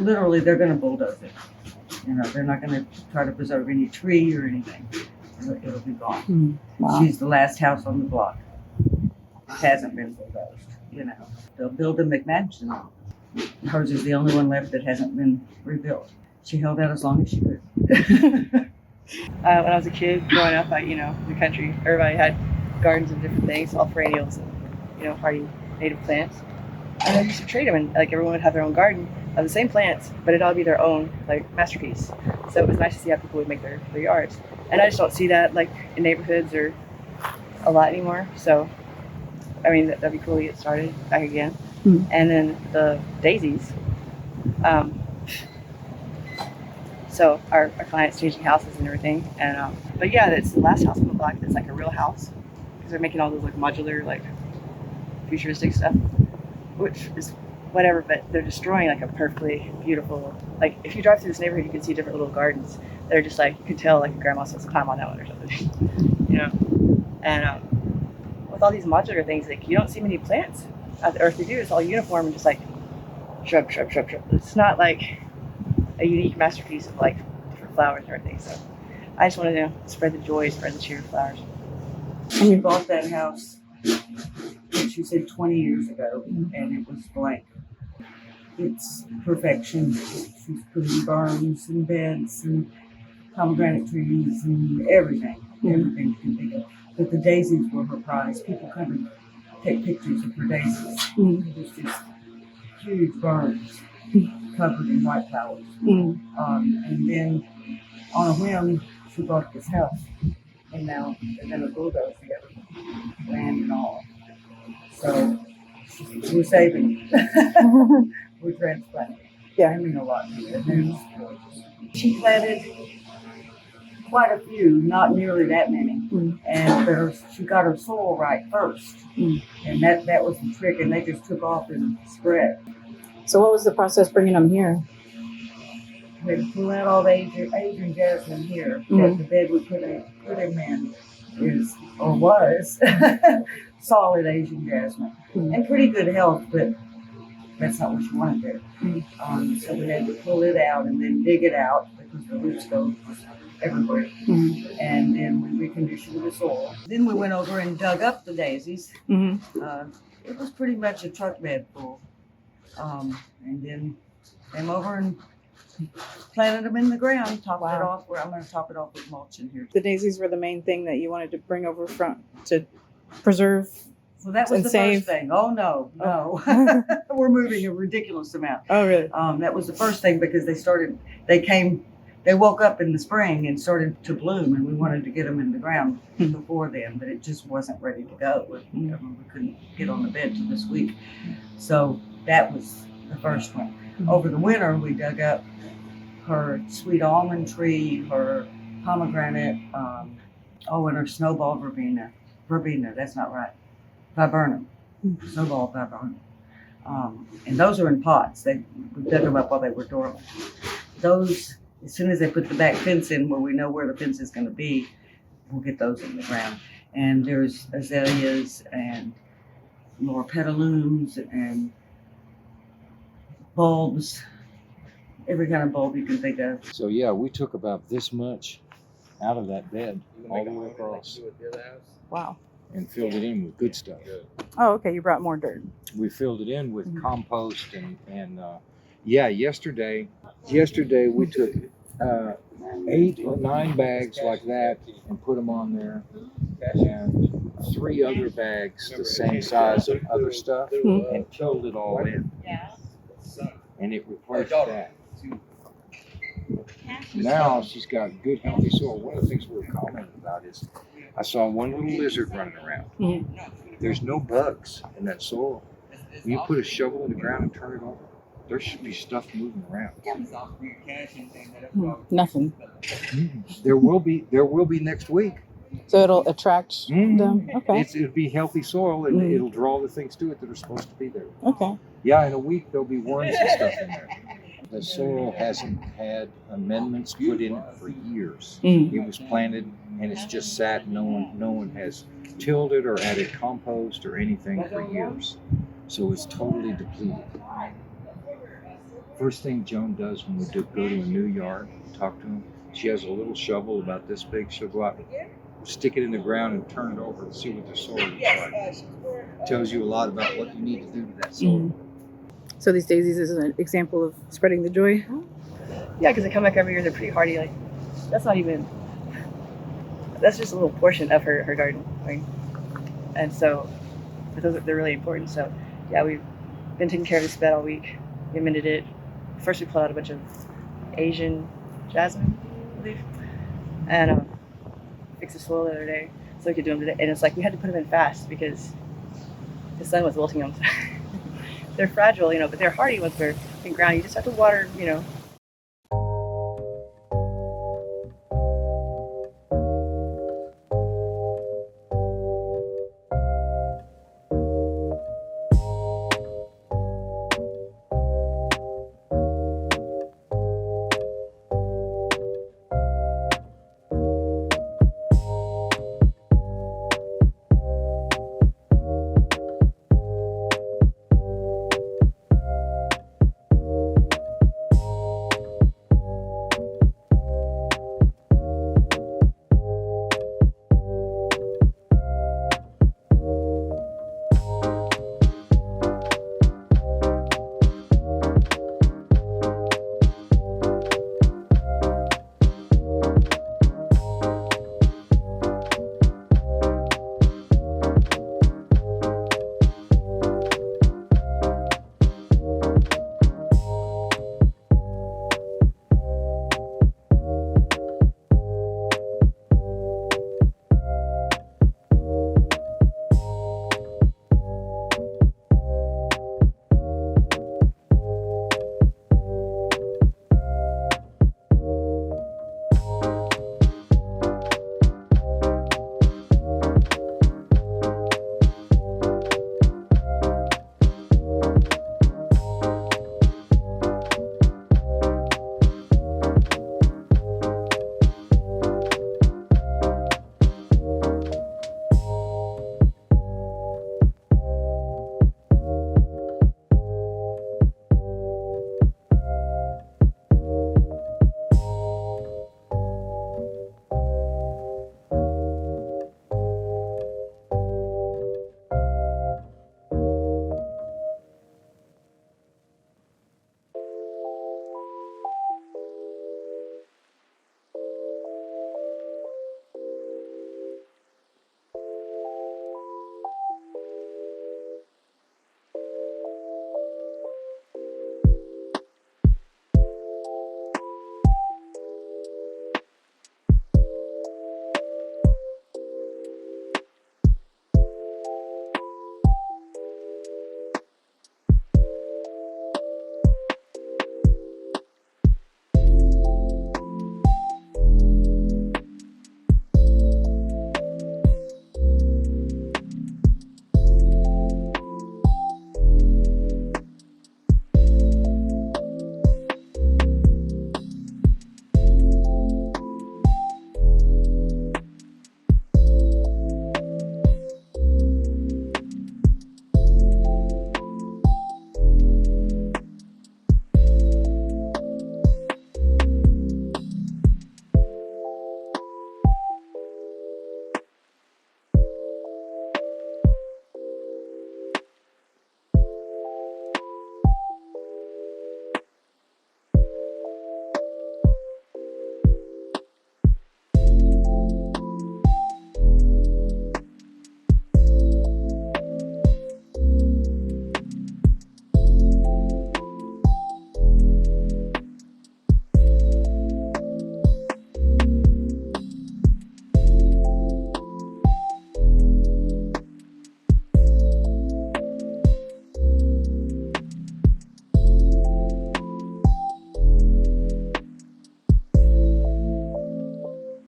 literally, they're going to bulldoze it. You know, they're not going to try to preserve any tree or anything. It'll be gone. Wow. She's the last house on the block. It hasn't been bulldozed, you know. They'll build a McMansion. Hers is the only one left that hasn't been rebuilt. She held out as long as she could. When I was a kid growing up, in the country, everybody had gardens of different things, all perennials and, hardy native plants. And I used to trade them, and like everyone would have their own garden of the same plants, but it'd all be their own like masterpiece. So it was nice to see how people would make their yards. And I just don't see that like in neighborhoods or a lot anymore. So I mean that'd be cool to get started back again. And then the daisies. So our clients changing houses and everything. And but yeah, it's the last house on the block that's like a real house, because they're making all those like modular, like futuristic stuff, which is whatever, but they're destroying like a perfectly beautiful, like if you drive through this neighborhood, you can see different little gardens. They're just like, you can tell like your grandma supposed to climb on that one or something, you know? And with all these modular things, like you don't see many plants out there, or if they do, it's all uniform and just like shrub. It's not like a unique masterpiece of like different flowers and everything. So I just wanted to spread the joy, spread the cheer of flowers. And we bought that house, she said 20 years ago, and it was blank. It's perfection. She's putting barns and beds and pomegranate trees and everything you can think of. But the daisies were her prize. People come and take pictures of her daisies. It was just huge barns covered in white flowers. And then on a whim, she bought this house. And now they're going to bulldoze the land and all. So we're saving. We're transplanting. Yeah. I mean a lot to it. And it's gorgeous. She planted quite a few, not nearly that many. And she got her soil right first. And that was the trick. And they just took off and spread. So what was the process bringing them here? They pull out all the Asian jasmine here. That the bed we put him in was solid Asian jasmine. And pretty good health, but that's not what you wanted there. So we had to pull it out and then dig it out because the roots go everywhere. And then we reconditioned the soil. Then we went over and dug up the daisies. It was pretty much a truck bed full. And then came over and planted them in the ground, topped it off. I'm going to top it off with mulch in here. The daisies were the main thing that you wanted to bring over front to preserve. Well, that was and the save. first thing. Oh, no. We're moving a ridiculous amount. Oh, really? That was the first thing because they woke up in the spring and started to bloom, and we wanted to get them in the ground before then, but it just wasn't ready to go. We couldn't get on the bed till this week. So that was the first one. Over the winter, we dug up her sweet almond tree, her pomegranate, and her snowball verbena. Verbena, that's not right. Viburnum. Snowball viburnum. And those are in pots. We dug them up while they were dormant. Those, as soon as they put the back fence in where we know where the fence is going to be, we'll get those in the ground. And there's azaleas and more petalums and bulbs, every kind of bulb you can think of. So yeah, we took about this much out of that bed all the way across. Wow. And filled it in with good stuff. Oh, okay. You brought more dirt. We filled it in with compost and yesterday we took 8 or 9 bags like that and put them on there, and 3 other bags the same size of other stuff and filled it all in. And it replaced that. Now she's got good healthy soil. One of the things we were commenting about is I saw one little lizard running around. There's no bugs in that soil. When you put a shovel in the ground and turn it over, there should be stuff moving around. Nothing. There will be next week. So it'll attract them. Okay. It'll be healthy soil and it'll draw the things to it that are supposed to be there. Okay. Yeah, in a week there'll be worms and stuff in there. The soil hasn't had amendments put in it for years. It was planted and it's just sat. No one has tilled it or added compost or anything for years. So it's totally depleted. First thing Joan does when we go to a new yard, talk to them, she has a little shovel about this big. She'll go out, stick it in the ground, and turn it over and see what the soil is like. Tells you a lot about what you need to do to that soil. So these daisies is an example of spreading the joy. Yeah, because they come back every year. They're pretty hardy. Like that's not even. That's just a little portion of her garden. Right? And so, but they're really important. So, yeah, we've been taking care of this bed all week. We amended it. First, we pulled out a bunch of Asian jasmine, I believe, and fixed the soil the other day so we could do them today. And it's like we had to put them in fast because the sun was wilting them. They're fragile, but they're hardy once they're in ground. You just have to water,